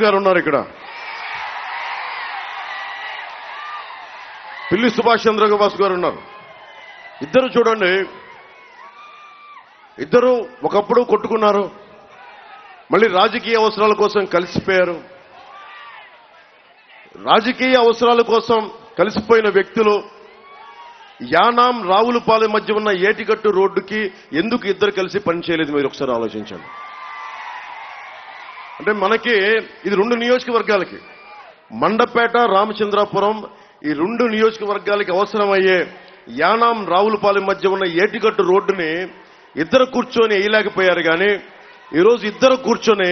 గారు ఉన్నారు ఇక్కడ. పిల్లి సుభాష్ చంద్రబాబు గారు ఉన్నారు. ఇద్దరు చూడండి, ఇద్దరు ఒకప్పుడు కొట్టుకున్నారు, మళ్ళీ రాజకీయ అవసరాల కోసం కలిసిపోయారు. రాజకీయ అవసరాల కోసం కలిసిపోయిన వ్యక్తులు యానాం రావులపాలెం మధ్య ఉన్న ఏటిగట్టు రోడ్డుకి ఎందుకు ఇద్దరు కలిసి పనిచేయలేదు? మీరు ఒకసారి ఆలోచించండి. అంటే మనకి ఇది 2 నియోజకవర్గాలకి, మండపేట రామచంద్రాపురం, ఈ 2 నియోజకవర్గాలకి అవసరమయ్యే యానాం రావులపాలెం మధ్య ఉన్న ఏటిగట్టు రోడ్డుని ఇద్దరు కూర్చొని వేయలేకపోయారు. కానీ ఈరోజు ఇద్దరు కూర్చొని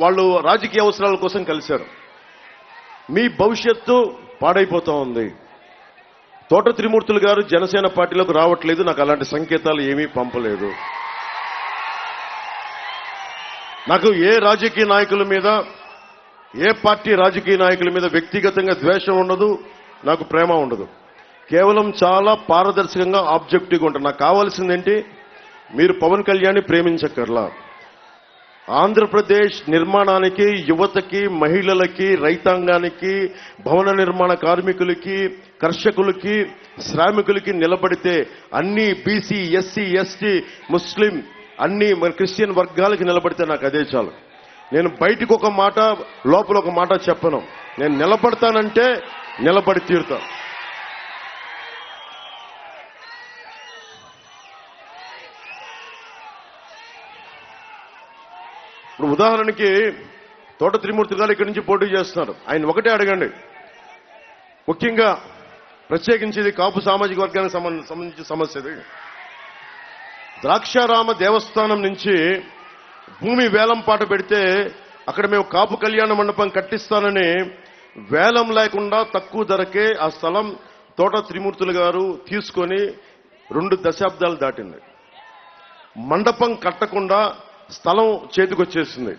వాళ్ళు రాజకీయ అవసరాల కోసం కలిశారు. మీ భవిష్యత్తు పాడైపోతా ఉంది. తోట త్రిమూర్తులు గారు జనసేన పార్టీలోకి రావట్లేదు, నాకు అలాంటి సంకేతాలు ఏమీ పంపలేదు. నాకు ఏ రాజకీయ నాయకుల మీద, ఏ పార్టీ రాజకీయ నాయకుల మీద వ్యక్తిగతంగా ద్వేషం ఉండదు, నాకు ప్రేమ ఉండదు. కేవలం చాలా పారదర్శకంగా ఆబ్జెక్టివ్గా ఉంటాను. నాకు కావాల్సిందేంటి, మీరు పవన్ కళ్యాణ్ని ప్రేమించక్కర్లా. ఆంధ్రప్రదేశ్ నిర్మాణానికి, యువతకి, మహిళలకి, రైతాంగానికి, భవన నిర్మాణ కార్మికులకి, కర్షకులకి, శ్రామికులకి నిలబడితే, అన్ని బీసీ, ఎస్సీ, ఎస్టీ, ముస్లిం, అన్ని క్రిస్టియన్ వర్గాలకి నిలబడితే నాకు అదే చాలు. నేను బయటకు ఒక మాట, లోపల ఒక మాట చెప్పను. నేను నిలబడతానంటే నిలబడి తీరుతా. ఇప్పుడు ఉదాహరణకి తోట త్రిమూర్తి గారు ఇక్కడి నుంచి పోటీ చేస్తున్నారు. ఆయన ఒకటే అడగండి, ముఖ్యంగా ప్రత్యేకించి ఇది కాపు సామాజిక వర్గానికి సంబంధించిన సమస్య. ఇది ద్రాక్షారామ దేవస్థానం నుంచి భూమి వేలం పాట పెడితే అక్కడ మేము కాపు కళ్యాణ మండపం కట్టిస్తానని వేలం లేకుండా తక్కువ ధరకే ఆ స్థలం తోట త్రిమూర్తులు గారు తీసుకొని 2 దశాబ్దాలు దాటింది. మండపం కట్టకుండా స్థలం చేతికొచ్చేసింది.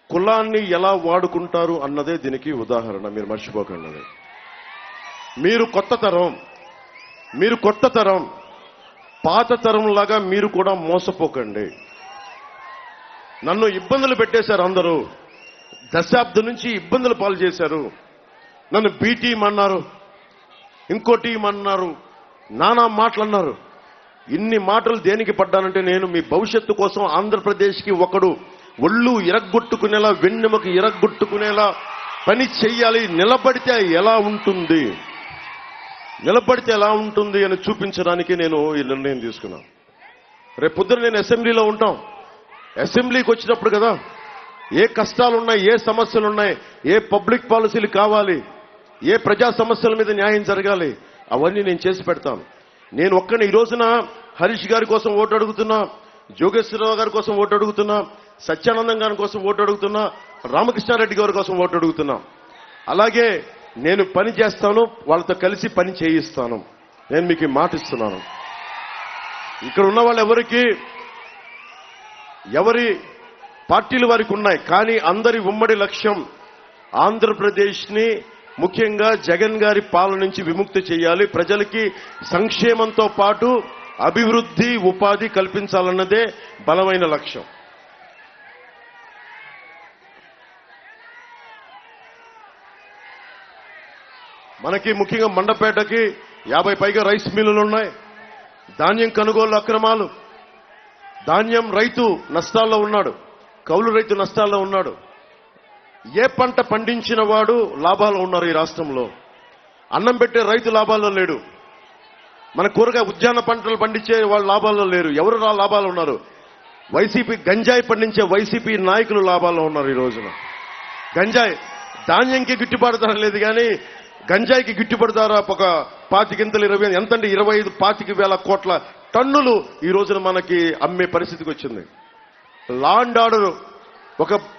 కులాన్ని ఎలా వాడుకుంటారు అన్నదే దీనికి ఉదాహరణ. మీరు మర్చిపోకండి. మీరు కొత్త తరం, పాత తరంలాగా మీరు కూడా మోసపోకండి. నన్ను ఇబ్బందులు పెట్టేశారు అందరూ, దశాబ్దం నుంచి ఇబ్బందులు పాలు చేశారు. నన్ను బీ టీం అన్నారు, ఇంకో టీం అన్నారు, నానా మాటలు అన్నారు. ఇన్ని మాటలు దేనికి పడ్డానంటే, నేను మీ భవిష్యత్తు కోసం ఆంధ్రప్రదేశ్కి ఒకడు ఒళ్ళు ఇరగ్గొట్టుకునేలా, వెన్నెముక ఇరగ్గొట్టుకునేలా పని చెయ్యాలి. నిలబడితే ఎలా ఉంటుంది అని చూపించడానికి నేను ఈ నిర్ణయం తీసుకున్నాను. రేపు పొద్దున నేను అసెంబ్లీలో ఉంటాం. అసెంబ్లీకి వచ్చినప్పుడు కదా, ఏ కష్టాలున్నాయి, ఏ సమస్యలున్నాయి, ఏ పబ్లిక్ పాలసీలు కావాలి, ఏ ప్రజా సమస్యల మీద న్యాయం జరగాలి, అవన్నీ నేను చేసి పెడతాను. నేను ఒక్కని ఈ రోజున హరీష్ గారి కోసం ఓటు అడుగుతున్నా, జోగేశ్వరరావు గారి కోసం ఓటు అడుగుతున్నా, సత్యానందం గారి కోసం ఓటు అడుగుతున్నా, రామకృష్ణారెడ్డి గారి కోసం ఓటు అడుగుతున్నా. అలాగే నేను పని చేస్తాను, వాళ్ళతో కలిసి పని చేయిస్తాను. నేను మీకు మాట ఇస్తున్నాను. ఇక్కడ ఉన్న వాళ్ళు ఎవరి పార్టీలు వారికి ఉన్నాయి, కానీ అందరి ఉమ్మడి లక్ష్యం ఆంధ్రప్రదేశ్ని ముఖ్యంగా జగన్ గారి పాలన నుంచి విముక్తి చేయాలి. ప్రజలకి సంక్షేమంతో పాటు అభివృద్ధి, ఉపాధి కల్పించాలన్నదే బలమైన లక్ష్యం. మనకి ముఖ్యంగా మండపేటకి 50 పైగా రైస్ మిల్లులు ఉన్నాయి. ధాన్యం కొనుగోలు అక్రమాలు, ధాన్యం రైతు నష్టాల్లో ఉన్నాడు, కౌలు రైతు నష్టాల్లో ఉన్నాడు. ఏ పంట పండించిన వాడు లాభాలు ఉన్నారు ఈ రాష్ట్రంలో. అన్నం పెట్టే రైతు లాభాల్లో లేడు. మన కూరగాయ ఉద్యాన పంటలు పండించే వాళ్ళు లాభాల్లో లేరు. ఎవరు లాభాలు ఉన్నారు? వైసీపీ గంజాయి పండించే వైసీపీ నాయకులు లాభాల్లో ఉన్నారు ఈ రోజున. గంజాయి ధాన్యంకి గిట్టుబాటు ధర లేదు, కానీ గంజాయికి గిట్టుబాటు ధర ఒక 25 ఎంతంటే 25-25 వేల కోట్ల టన్నులు ఈ రోజున మనకి అమ్మే పరిస్థితికి వచ్చింది. లా అండ్ ఆర్డర్ ఒక